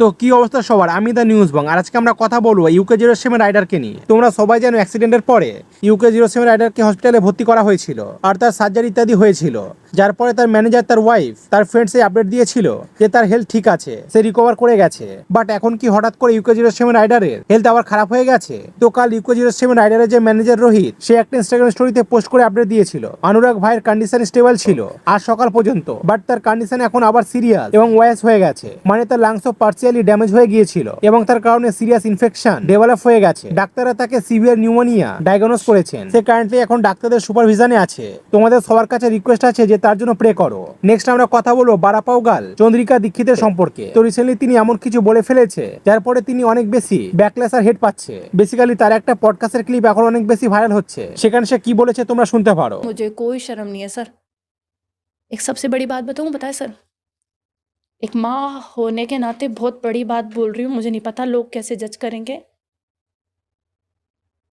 তো কি অবস্থা সবার, আমি দ্য নিউজ বং, আর আজকে আমরা কথা বলবো UK07 রাইডারকে নিয়ে। তোমরা সবাই জানো অ্যাক্সিডেন্টের পরে UK07 রাইডারকে হসপিটালে ভর্তি করা হয়েছিল আর তার সার্জারি ইত্যাদি হয়েছিল, যার পরে তার ম্যানেজার, তার ওয়াইফ, তার ফ্রেন্ডস এই আপডেট দিয়েছিল যে তার হেলথ ঠিক আছে, সে রিকভার করে গেছে। বাট এখন কি হঠাৎ করে UK07 রাইডারের হেলথ আবার খারাপ হয়ে গেছে? তো কাল UK07 রাইডারের যে ম্যানেজার রোহিত, সে একটা ইনস্টাগ্রাম স্টোরিতে পোস্ট করে আপডেট দিয়েছিল অনুরাগ ভাইয়ের কন্ডিশন স্টেবল ছিল আজ সকাল পর্যন্ত, বাট তার কন্ডিশন এখন আবার সিরিয়াস এবং ওয়ার্স হয়ে গেছে। মানে তার লাংসও পার্সিয়ালি ড্যামেজ হয়ে গিয়েছিল এবং তার কারণে সিরিয়াস ইনফেকশন ডেভেলপ হয়ে গেছে। ডাক্তাররা তাকে সিভিয়ার নিউমোনিয়া ডায়াগনোজ করেছেন। সে কারেন্টলি এখন ডাক্তারদের সুপারভিশনে আছে। তোমাদের সবার কাছে রিকোয়েস্ট আছে যে তার জন্য প্রে করো। নেক্সট আমরা কথা বলবো বারাপাও গার্ল চন্দ্রিকা দীক্ষিতের সম্পর্কে। তো রিসেন্টলি তিনি এমন কিছু বলে ফেলেছে যার পরে তিনি অনেক বেশি ব্যাকল্যাশ আর হেড পাচ্ছে। বেসিক্যালি তার একটা পডকাস্টের ক্লিপ এখন অনেক বেশি ভাইরাল হচ্ছে, সেখানে সে কি বলেছে তোমরা শুনতে পারো। मुझे कोई शर्म नहीं है सर। एक सबसे बड़ी बात बताऊं, बताए सर, एक माँ होने के नाते बहुत बड़ी बात बोल रही हूँ। मुझे नहीं पता लोग कैसे जज करेंगे।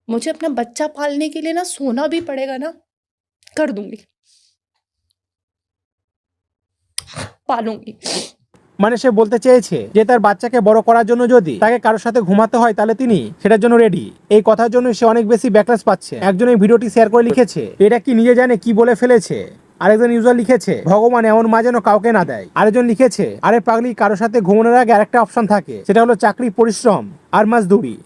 मुझे अपना बच्चा पालने के लिए ना सोना भी पड़ेगा ना, कर दूंगी, पालूंगी। মানে সে বলতে চেয়েছে যে তার বাচ্চাকে বড় করার জন্য যদি তাকে কারোর সাথে ঘুমাতে হয় তাহলে তিনি সেটার জন্য রেডি। এই কথার জন্য সে অনেক বেশি ব্যাকল্যাশ পাচ্ছে। একজন এই ভিডিওটি শেয়ার করে লিখেছে এটা কি নিজে জানে কি বলে ফেলেছে। আরেকজন ইউজার লিখেছে ভগবান এমন মা যেন কাউকে না দেয়। আরেকজন লিখেছে আরে পাগলি, কারোর সাথে ঘুমানোর আগে আরেকটা অপশন থাকে, সেটা হলো চাকরি, পরিশ্রম আর মাজদুরি।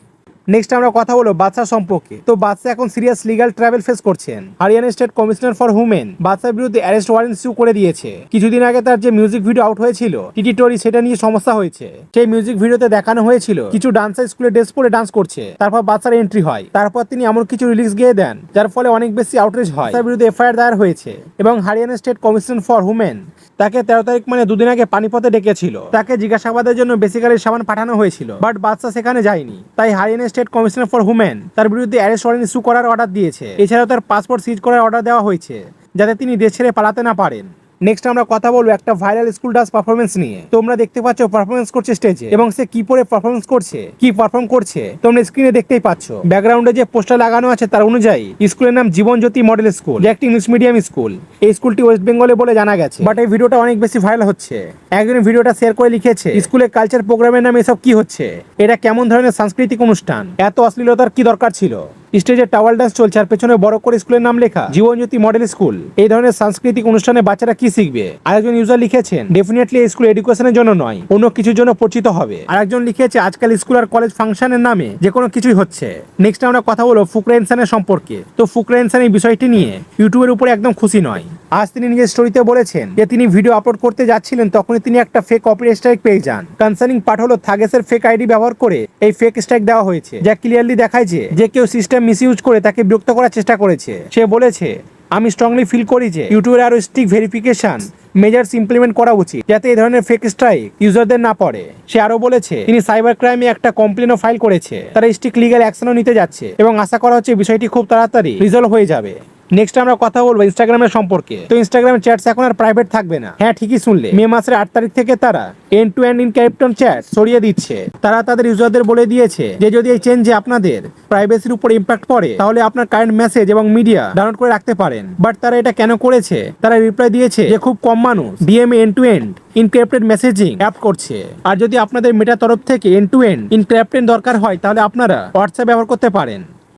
নেক্সট আমরা কথা বলবো বাদশা সম্পর্কে। তো বাদশা এখন সিরিয়াস লিগ্যাল ট্রাভেল ফেস করছেন। হরিয়ানা স্টেট কমিশনার ফর হুমেন বাদশার বিরুদ্ধে অ্যারেস্ট ওয়ারেন্ট ইস্যু করে দিয়েছে। কিছুদিন আগে তার যে মিউজিক ভিডিও আউট হয়েছিল টিটিটোরি, সেটা নিয়ে সমস্যা হয়েছে। সেই মিউজিক ভিডিওতে দেখানো হয়েছিল কিছু ডান্সার স্কুলে ড্রেস পরে ডান্স করছে, তারপর বাদশার এন্ট্রি হয়। তারপর তিনি এমন কিছু রিলিক্স গিয়ে দেন যার ফলে অনেক বেশি আউটরেজ হয়। তার বিরুদ্ধে এফআইআর দায়ের হয়েছে এবং হরিয়ানা স্টেট কমিশন ফর হুমেন তাকে 13 তারিখ মানে দুদিন আগে পানিপথে ডেকেছিল। তাকে জিজ্ঞাসাবাদের জন্য বেসিক্যালি সামান পাঠানো হয়েছিল, বাট বাদশা সেখানে যায়নি। তাই হরিয়ানা স্টেট কমিশনার ফর হুমেন তার বিরুদ্ধে অ্যারেস্ট ওয়ারেন্ট ইস্যু করার অর্ডার দিয়েছে। এছাড়াও তার পাসপোর্ট সিজ করার অর্ডার দেওয়া হয়েছে যাতে তিনি দেশ ছেড়ে পালাতে না পারেন। নেক্সট আমরা কথা বলবো একটা ভাইরাল স্কুল ডান্স পারফরমেন্স নিয়ে। তোমরা দেখতে পাচ্ছ পারফরমেন্স করছে স্টেজে, এবং সে কি পরে পারফরমেন্স করছে, কি পারফর্ম করছে তোমরা স্ক্রিনে দেখতেই পাচ্ছ। ব্যাকগ্রাউন্ডে যে পোস্টার লাগানো আছে তার অনুযায়ী স্কুলের নাম জীবন জ্যোতি মডেল স্কুল, যে একটি ইংলিশ মিডিয়াম স্কুল। এই স্কুলটি ওয়েস্ট বেঙ্গলে বলে জানা গেছে, বাট এই ভিডিওটা অনেক বেশি ভাইরাল হচ্ছে। একজন ভিডিওটা শেয়ার করে লিখেছে স্কুলে কালচার প্রোগ্রামের নামে এসব কি হচ্ছে, এটা কেমন ধরনের সাংস্কৃতিক অনুষ্ঠান, এত অশ্লীলতার কি দরকার ছিল। স্টেজে টাওয়াল ডান্স চলছে আর পেছনে বড় করে স্কুলের নাম লেখা জীবনজ্যোতি মডেল স্কুল। এই ধরনের সাংস্কৃতিক অনুষ্ঠানে বাচ্চারা কি শিখবে? আরেকজন ইউজার লিখেছেন ডেফিনেটলি এই স্কুল এডুকেশনের জন্য নয়, অন্য কিছুর জন্য পরিচিত হবে। আরেকজন লিখেছে আজকাল স্কুল আর কলেজ ফাংশনের নামে যে কোনো কিছুই হচ্ছে। নেক্সট আমরা কথা বলবো ফুকরা ইনসানের সম্পর্কে। তো ফুকরা ইনসান এই বিষয়টি নিয়ে ইউটিউবের উপরে একদম খুশি নয়। আজ তিনি নিজের স্টোরিতে বলেছেন যে তিনি ভিডিও আপলোড করতে যাচ্ছিলেন তখনই তিনি একটা ফেক কপিরাইট স্ট্রাইক পেয়ে যান। কনসার্নিং পার্ট হলো থাগেসের ফেক আইডি ব্যবহার করে এই ফেক স্ট্রাইক দেওয়া হয়েছে, যা ক্লিয়ারলি দেখায় যে কেউ সিস্টেম মিসইউজ করে তাকে বিরক্ত করার চেষ্টা করেছে। সে বলেছে আমি স্ট্রংলি ফিল করি যে ইউটিউবের আরো স্ট্রিক্ট ভেরিফিকেশন মেজার্স ইমপ্লিমেন্ট করা উচিত যাতে এই ধরনের ফেক স্ট্রাইক ইউজারদের না পড়ে। সে আরো বলেছে তিনি সাইবার ক্রাইমে একটা কমপ্লেনও ফাইল করেছে, তারা স্ট্রিক্ট লিগ্যাল অ্যাকশনও নিতে যাচ্ছে এবং আশা করা হচ্ছে বিষয়টি খুব তাড়াতাড়ি রিজলভ হয়ে যাবে। নেক্সট আমরা কথা বলবো ইনস্টাগ্রামের সম্পর্কে। তো ইনস্টাগ্রামের চ্যাটস এখন আর প্রাইভেট থাকবে না। হ্যাঁ, ঠিকই শুনলে, মে মাসের 8 তারিখ থেকে তারা এন্ড টু এন্ড ইনক্রিপ্টন চ্যাট সরিয়ে দিচ্ছে। তারা তাদের ইউজারদের বলে দিয়েছে যে যদি এই চেঞ্জে আপনাদের প্রাইভেসির উপর ইম্প্যাক্ট পড়ে তাহলে আপনার কারেন্ট মেসেজ এবং মিডিয়া ডাউনলোড করে রাখতে পারেন। বাট তারা এটা কেন করেছে? তারা রিপ্লাই দিয়েছে যে খুব কম মানুষ ডিএম end to end encrypted messaging app করছে, আর যদি আপনাদের মেটা তরফ থেকে এন্ড টু এন্ড ইনক্রিপ্টেড দরকার হয় তাহলে আপনারা হোয়াটসঅ্যাপ ব্যবহার করতে পারেন।